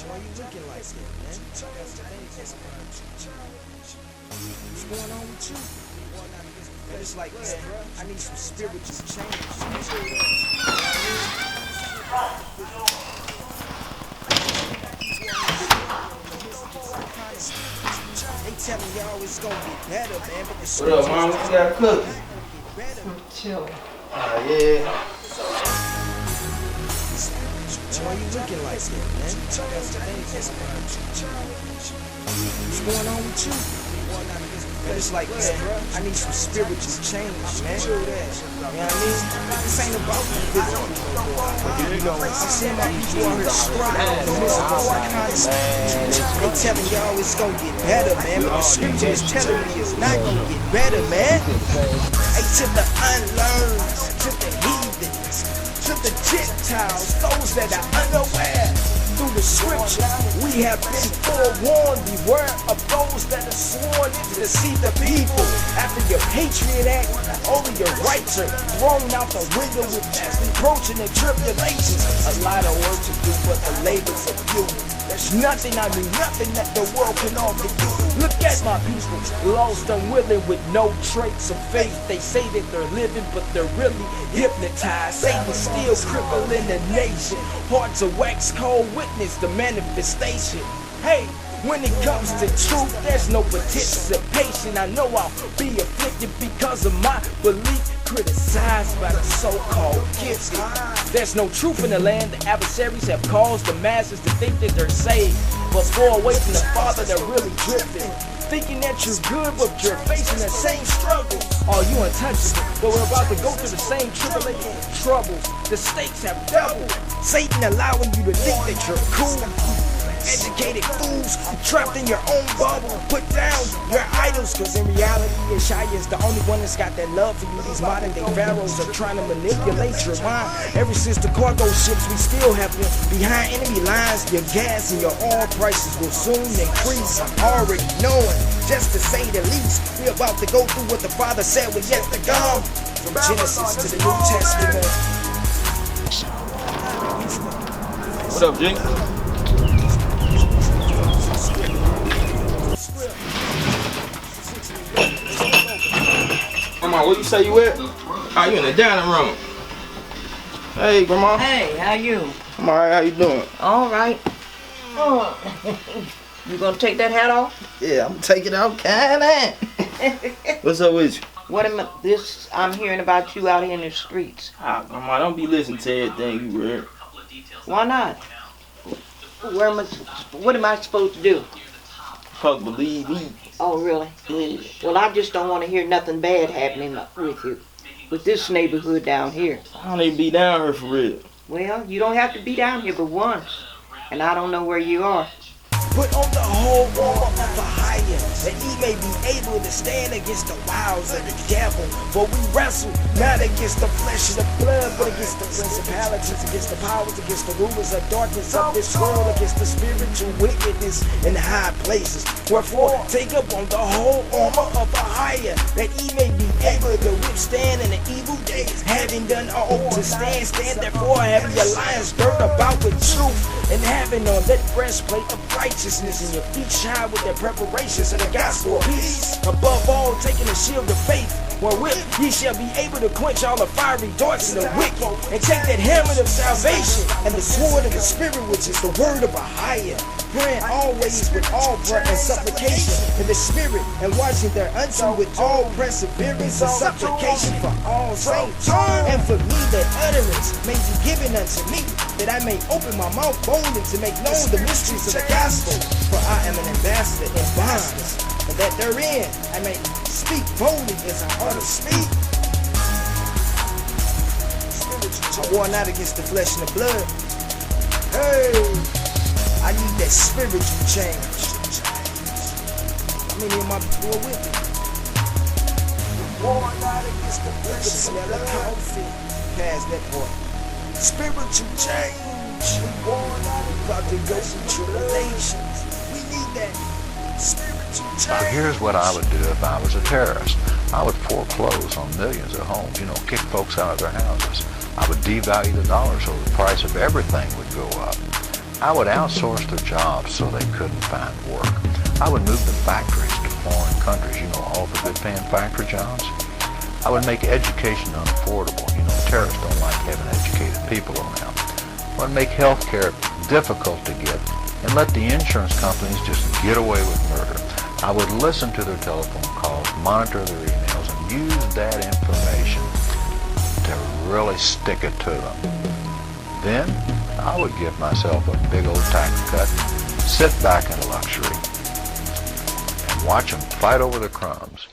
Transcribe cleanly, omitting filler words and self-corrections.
Why you looking like that, man? What's going on with you? But it's like, man, I need some spiritual change. They tell me y'all it's gonna get better, man, but the What up, mom? What you got cooking? Chill. Yeah. Why you looking like that, man? What's going on with you? But it's like, man, I need some spiritual change, man. You know what I mean? This ain't about me, you know, seeing my people out here struggling in the midst of all kinds of stuff. They telling y'all it's gonna get better, man, but the scripture is telling me it's not gonna get better, man. Hey, to the unlearned, to the heathens, to the Gentiles, those that are unaware. Through the scripture, we have been forewarned. Beware of those that are sworn in to deceive the people. After your Patriot Act, all of your rights are thrown out the window with fast approaching and tribulations. A lot of work to do, but the labors of few. There's nothing, I mean nothing that the world can offer you. Look at my people, lost and willing with no traits of faith. They say that they're living, but they're really hypnotized. Satan's still crippling the nation. Hearts of wax cold, witness the manifestation. Hey, when it comes to truth, there's no participation. I know I'll be afflicted because of my belief. Criticized by the so-called gifted. There's no truth in the land. The adversaries have caused the masses to think that they're saved, but far away from the Father, they're really drifting. Thinking that you're good, but you're facing the same struggle. Oh, you untouchable, but we're about to go through the same tribulation and troubles. The stakes have doubled. Satan allowing you to think that you're cool. Educated fools trapped in your own bubble. Put down your idols, cause in reality Yeshua is the only one that's got that love for you. These modern day pharaohs are trying to manipulate your mind. Ever since the cargo ships, we still have been behind enemy lines. Your gas and your oil prices will soon increase. I'm already knowing, just to say the least. We're about to go through what the Father said was yet to come. From Genesis to the New Testament. What up, Jake? Grandma, where you say you at? Oh, you in the dining room. Hey, Grandma. Hey, how you? I'm alright, how you doing? All right. Oh. You gonna take that hat off? Yeah, I'm taking it off, kinda. What's up with you? What am I, this I'm hearing about you out here in the streets? Ah, Grandma, don't be listening to everything you read. Why not? What am I supposed to do? Supposed to believe me. Oh, really? Yeah. Well, I just don't want to hear nothing bad happening with you. With this neighborhood down here. I don't even be down here for real. Well, you don't have to be down here but once. And I don't know where you are. Put on the whole armor of a higher, that he may be able to stand against the wiles of the devil. For we wrestle not against the flesh and the blood, but against the principalities, against the powers, against the rulers of darkness of this world, against the spiritual wickedness in high places. Wherefore, take up on the whole armor of a higher, that he may be able to withstand in the evil days. Having done all to stand, stand therefore, having your lions girt about with truth, and having on that breastplate of righteousness, and your feet shine with the preparations of the gospel of peace. Above all, taking the shield of faith, wherewith ye shall be able to quench all the fiery darts of the wicked, and take that helmet of salvation and the sword of the Spirit, which is the word of a higher, praying always with all prayer and supplication in the Spirit, and watching thereunto with all perseverance and supplication for all saints, and for me that utterance may be given unto me, that I may open my mouth boldly to make known the mysteries of the gospel. For I am an ambassador in bonds, and that therein I may speak boldly as I ought to speak. I war not against the flesh and the blood. Hey, I need that spiritual change. How many of my people are with me? War not against the flesh and the blood. Pass that part. Spiritual change. About to go through tribulations. We need that spiritual change. Now here's what I would do if I was a terrorist. I would foreclose on millions of homes, kick folks out of their houses. I would devalue the dollar so the price of everything would go up. I would outsource their jobs so they couldn't find work. I would move the factories to foreign countries, you know, all the good paying factory jobs. I would make education unaffordable. You know, terrorists don't like having educated people around. I would make health care difficult to get and let the insurance companies just get away with murder. I would listen to their telephone calls, monitor their emails, and use that information to really stick it to them. Then I would give myself a big old tax cut, sit back in luxury, and watch them fight over the crumbs.